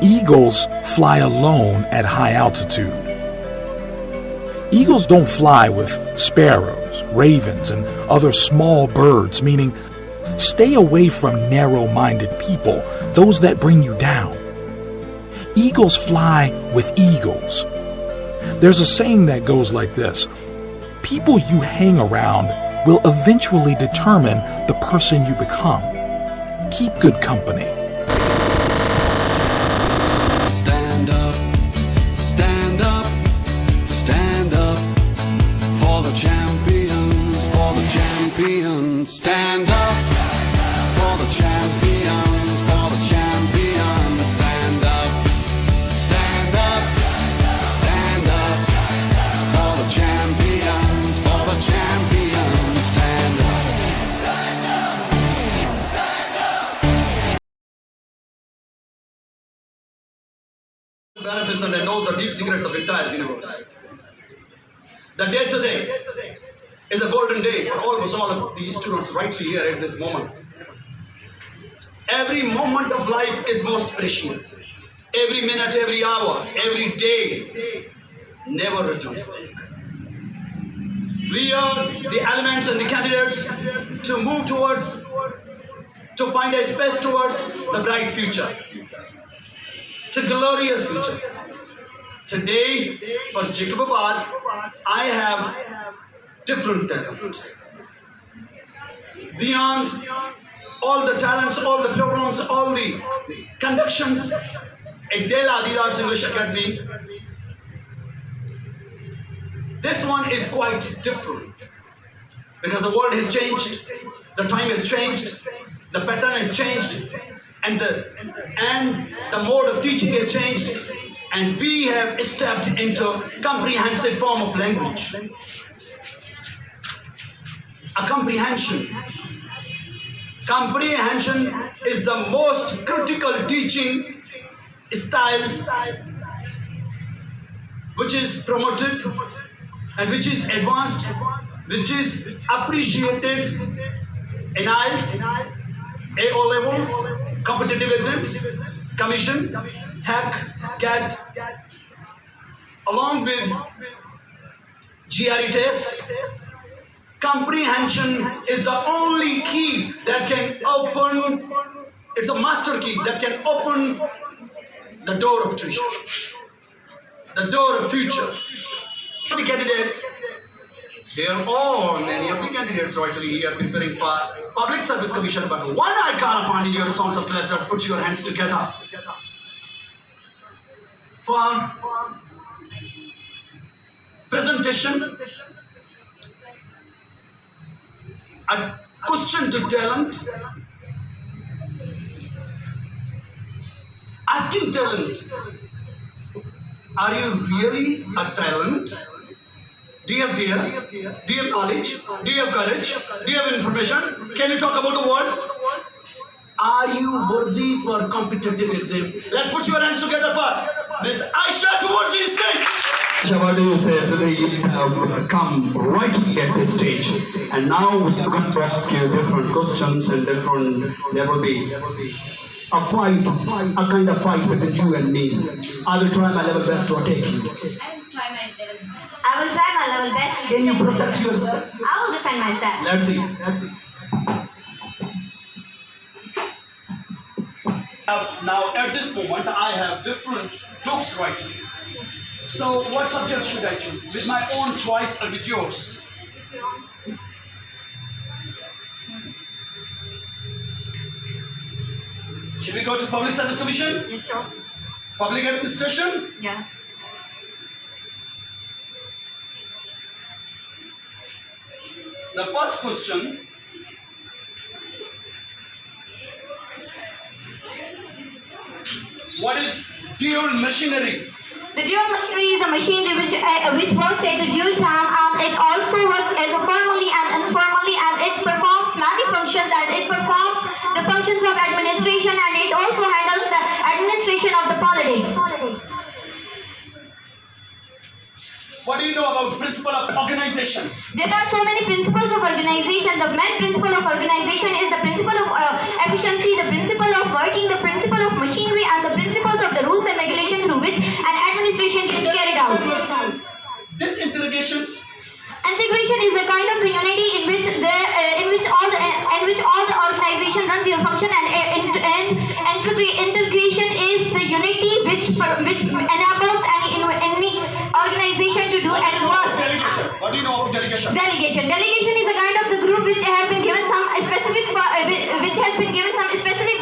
Eagles fly alone at high altitude. Eagles don't fly with sparrows, ravens, and other small birds, meaning stay away from narrow-minded people, those that bring you down. Eagles fly with eagles. There's a saying that goes like this: people you hang around will eventually determine the person you become. Keep good company. Stand up, stand up, stand up for the champions, for the champions. Stand up for the champions, for the champions. Stand up, stand up, stand up for the champions, for the champions. Stand up. Benefits and I know the deep secrets of entire universe. The day today is a golden day for almost all of these students right here at this moment. Every moment of life is most precious. Every minute, every hour, every day never returns back. We are the elements and the candidates to move towards, to find a space towards the bright future, to glorious future. Today, for Jacobabad, I have different talent. Beyond all the talents, all the programs, all the conductions at Dela Adidas English Academy, this one is quite different because the world has changed, the time has changed, the pattern has changed, and the mode of teaching has changed, and we have stepped into comprehensive form of language. A comprehension. Comprehension is the most critical teaching style which is promoted and which is advanced, which is appreciated in IELTS, AO levels, competitive exams, commission, HAC, CAT, along with GRE tests. Comprehension is the only key that can open, it's a master key that can open the door of treasure, the door of future. The candidate, they are all, many of the candidates are actually here preparing for Public Service Commission, but one I call upon in your response of letters, put your hands together for presentation, a question to talent, asking talent, are you really a talent? Do you have dare? Do you have knowledge? Do you have courage? Do you have information? Can you talk about the world? Are you worthy for competitive exam? Let's put your hands together for Miss Aisha towards the stage. What do you say? Today you have come right at this stage, and now we are going to ask you different questions and different. There will be a fight, a kind of fight between you and me. I will try my level best to attack you. I will try my level best. Can you protect yourself? I will defend myself. Let's see. Now at this moment I have different books right here. So what subject should I choose? With my own choice or with yours? Should we go to Public Service Commission? Yes, sure. Public Administration? Yeah. The first question, what is dual machinery? The dual machinery is a machinery which works at a dual time, and it also works as a formally and informally, and it performs many functions, and it performs the functions of administration, and it also handles the administration of the politics. What do you know about principle of organization? There are so many principles of organization. The main principle of organization is the principle of efficiency, the principle of working, the principle of machinery, and the principles of the rules which enables any organization to do any work. Delegation. What do you know about delegation? Delegation is a kind of the group which have been given some specific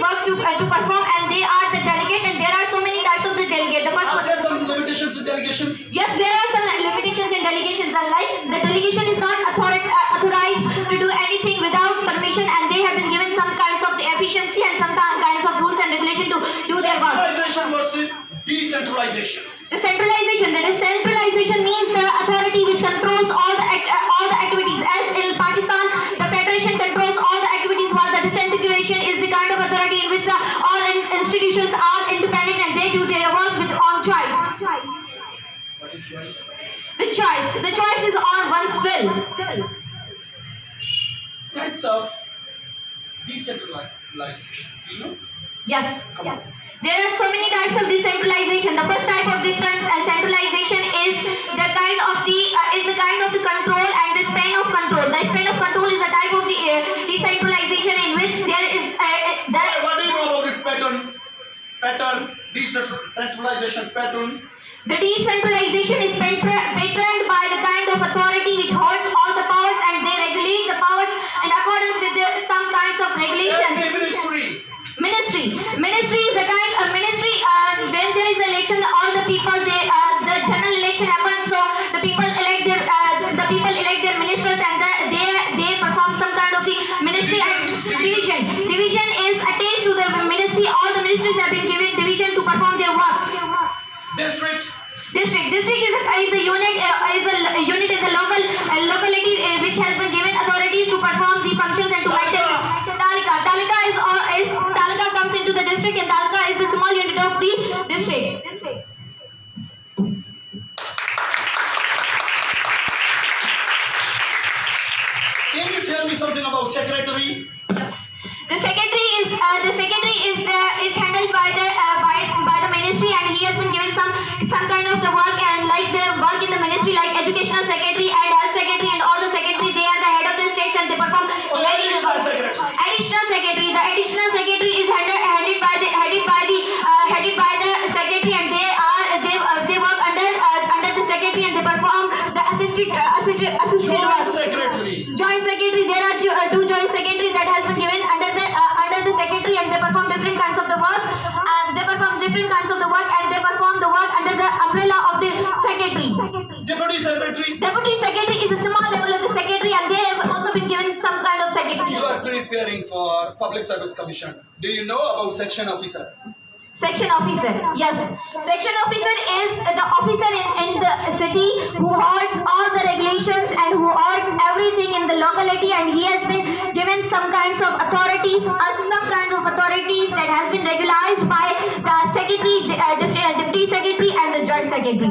work to perform, and they are the delegate, and there are so many types of the delegate. The first Are one, there some limitations to delegations? yes, there are some limitations in delegations. Like the delegation is not authorized to do anything without permission, and they have been given some kinds of the efficiency and some kinds of rules and regulation to do their work. Centralization versus decentralization. The centralization, that is centralization means the authority which controls all the activities. As in Pakistan, the federation controls all the activities, while the decentralization is the kind of authority in which all institutions are independent and they do their work with on choice. What is choice? The choice is on one's will. Types of decentralization. Do you know? Yes. Come on. There are so many types of decentralization. The first type of decentralization is the kind of the control and the span of control. The span of control is a type of the decentralization in which there is What do you know about this pattern? Decentralization pattern. the decentralization is patterned by the kind of authority which holds all the powers, and they regulate the powers in accordance with some kinds of regulations. Ministry is a kind of ministry. When there is election, all the people the general election happens. So the people elect their ministers, and they perform some kind of the ministry and division. Division is attached to the ministry. All the ministries have been given division to perform their work. District. District is a unit in the locality which has been given authorities to perform the functions and to maintain Talika comes into the district, and Talika is the small unit of the district. Can you tell me something about secretary? Yes. The secretary is handled by the ministry, and he has been given some kind of the work, and like the work in the ministry, like educational secretary and health secretary and all the secretary, they are the head of the states and they perform very additional work. secretary. The additional secretary is headed by the secretary, and they work under the secretary, and they perform the assisted Joint work. secretary. Joint secretary, there are two joint secretaries that has been given under the secretary, and they perform different kinds of the work, and they perform the work under the umbrella of the secretary. Deputy secretary. Deputy secretary is a small level of the secretary, and they have also been given some kind of secretary. You are preparing for Public Service Commission. Do you know about section officer? Section officer, yes. Section officer is the officer in the city who holds all the regulations and who holds everything in the locality, and he has been given some kinds of authorities, that has been regularized by the secretary, deputy secretary, and the joint secretary.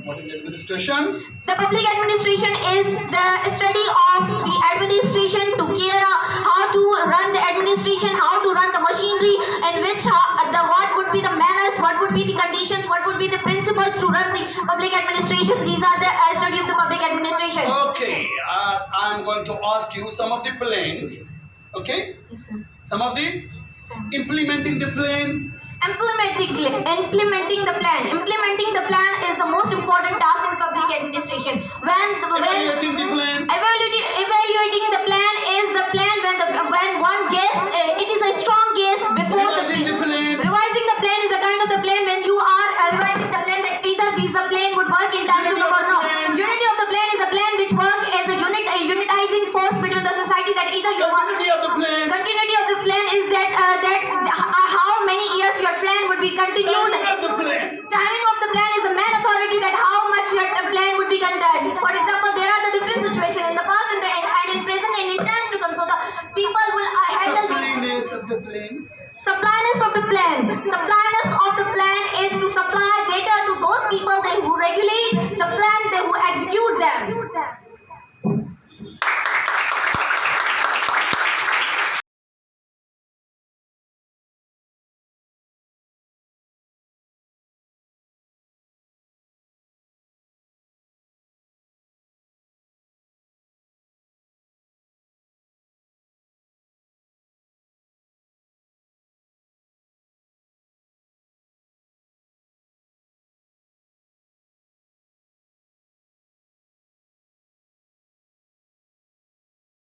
What is administration? The public administration is the study of the administration to care how to run the administration, how to run the machinery, and what would be the manners, what would be the conditions, what would be the principles to run the public administration. These are the study of the public administration. Okay, I'm going to ask you some of the plans. Okay? Yes, sir. Some of the implementing the plan. Implementing the plan. Implementing the plan is the most important task in public administration. Evaluating the plan. Evaluating the plan is the plan when one guess it is a strong guess before Revising the plan. Revising the plan is a kind of the plan when you are revising the plan that either the plan would work in terms of or no. Unity of the plan is a plan which works as a unitizing force between the society, that either you want. Continuity of the plan. Continuity of the plan is that how many years your plan would be continued. Timing of the